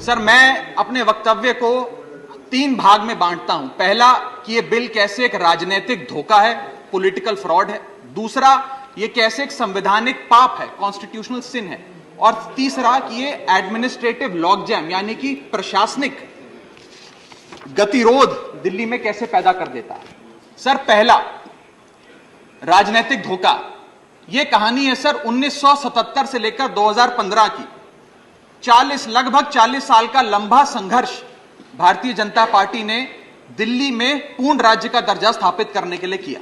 Sir, मैं अपने वक्तव्य को 3 भाग में बांटता हूं। पहला कि यह बिल कैसे एक राजनीतिक धोखा है, पॉलिटिकल फ्रॉड है। दूसरा, यह कैसे एक संवैधानिक पाप है, कॉन्स्टिट्यूशनल सिन है। और तीसरा कि यह एडमिनिस्ट्रेटिव लॉकजैम यानी कि प्रशासनिक गतिरोध दिल्ली में कैसे पैदा कर देता है। सर, पहला राजनीतिक धोखा, यह कहानी है सर 1977 से लेकर 2015 की। लगभग 40 साल का लंबा संघर्ष भारतीय जनता पार्टी ने दिल्ली में पूर्ण राज्य का दर्जा स्थापित करने के लिए किया।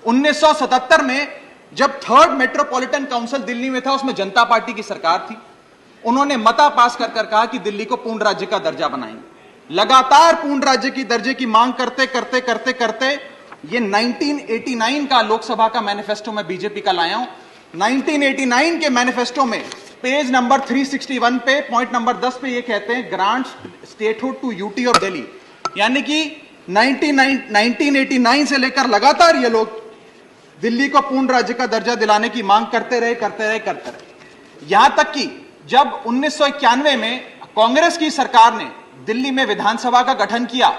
1977 में जब 3rd मेट्रोपॉलिटन काउंसिल दिल्ली में था, उसमें जनता पार्टी की सरकार थी। उन्होंने मता पास कर कहा कि दिल्ली को पूर्ण राज्य का दर्जा बनाएंगे। लगातार पूर्ण राज्य की दर्जे की मांग करते करते करते करते ये 1989 का लोकसभा का मैनिफेस्टो में बीजेपी का लाया हूं। 1989 के मैनिफेस्टो में पेज नंबर 361 पे पॉइंट नंबर 10 पे ये कहते हैं, ग्रांट स्टेटहुड टू यूटी और दिल्ली। यानी कि 1989 से लेकर लगातार ये लोग दिल्ली को पूर्ण राज्य का दर्जा दिलाने की मांग करते रहे। यहां तक कि जब 1991 में कांग्रेस की सरकार ने दिल्ली में विधानसभा का गठन किया,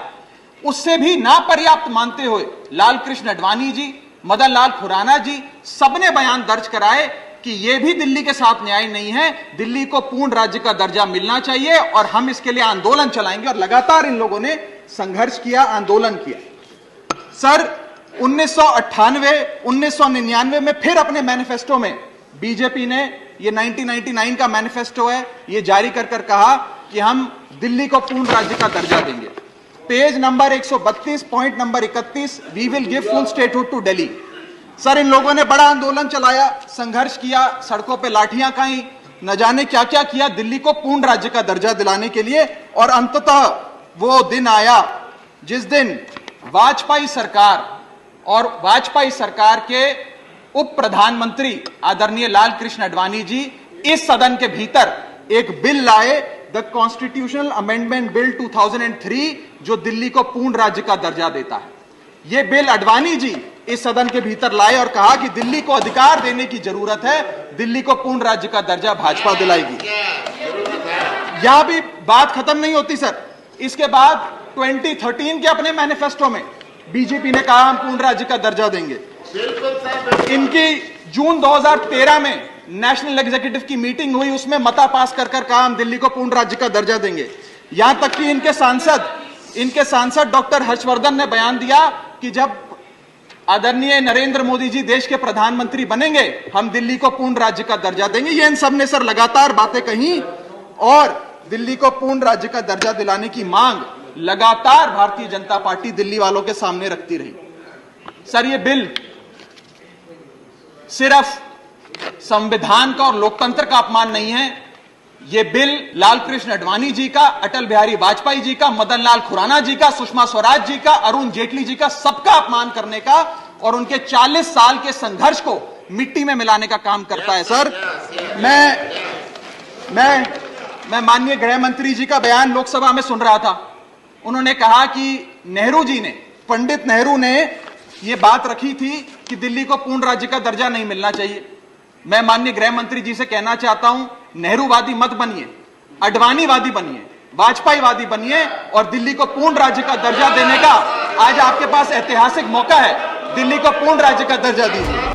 उससे भी ना पर्याप्त मानते हुए लाल कृष्ण आडवाणी जी, मदन लाल खुराना जी सबने बयान दर्ज कराए कि यह भी दिल्ली के साथ न्याय नहीं है, दिल्ली को पूर्ण राज्य का दर्जा मिलना चाहिए और हम इसके लिए आंदोलन चलाएंगे। और लगातार इन लोगों ने संघर्ष किया, आंदोलन किया। सर, 1999 में फिर अपने मैनिफेस्टो में बीजेपी ने, ये 1999 का मैनिफेस्टो है, ये जारी कर कहा कि हम दिल्ली को पूर्ण राज्य का दर्जा देंगे। Page number 132 point number 31, we will give full statehood to Delhi. Sir, इन लोगों ने बड़ा आंदोलन चलाया, संघर्ष किया, सड़कों पे लाठियां खाई, न जाने क्या क्या किया दिल्ली को पूर्ण राज्य का दर्जा दिलाने के लिए। और अंततः वो दिन आया जिस दिन वाजपेयी सरकार और वाजपेयी सरकार के उप प्रधानमंत्री आदरणीय लाल कृष्ण आडवाणी जी इस सदन के भीतर एक बिल लाए, द कॉन्स्टिट्यूशनल अमेंडमेंट बिल 2003, जो दिल्ली को पूर्ण राज्य का दर्जा देता है। यह बिल आडवाणी जी इस सदन के भीतर लाए और कहा कि दिल्ली को अधिकार देने की जरूरत है, दिल्ली को पूर्ण राज्य का दर्जा भाजपा दिलाएगी। यहां भी बात खत्म नहीं होती सर। इसके बाद 2013 के अपने मैनिफेस्टो में बीजेपी ने कहा हम पूर्ण राज्य का दर्जा देंगे। इनकी जून 2013 में नेशनल एग्जीक्यूटिव की मीटिंग हुई, उसमें मता पास कर कहा हम दिल्ली को पूर्ण राज्य का दर्जा देंगे। यहां तक कि इनके सांसद डॉक्टर हर्षवर्धन ने बयान दिया कि जब आदरणीय नरेंद्र मोदी जी देश के प्रधानमंत्री बनेंगे, हम दिल्ली को पूर्ण राज्य का दर्जा देंगे। ये इन सब ने सर लगातार बातें कही और दिल्ली को पूर्ण राज्य का दर्जा दिलाने की मांग लगातार भारतीय जनता पार्टी दिल्ली वालों के सामने रखती रही। सर, ये बिल सिर्फ संविधान का और लोकतंत्र का अपमान नहीं है, यह बिल लाल कृष्ण आडवाणी जी का, अटल बिहारी वाजपेयी जी का, मदन लाल खुराना जी का, सुषमा स्वराज जी का, अरुण जेटली जी का, सबका अपमान करने का और उनके 40 साल के संघर्ष को मिट्टी में मिलाने का काम करता है। सर, मैं माननीय गृह मंत्री जी का बयान लोकसभा में सुन रहा था। उन्होंने कहा कि नेहरू जी ने, पंडित नेहरू ने यह बात रखी थी कि दिल्ली को पूर्ण राज्य का दर्जा नहीं मिलना चाहिए। मैं माननीय गृह मंत्री जी से कहना चाहता हूं, नेहरूवादी मत बनिए, आडवाणीवादी बनिए, वाजपेयीवादी बनिए और दिल्ली को पूर्ण राज्य का दर्जा देने का आज आपके पास ऐतिहासिक मौका है। दिल्ली को पूर्ण राज्य का दर्जा दीजिए।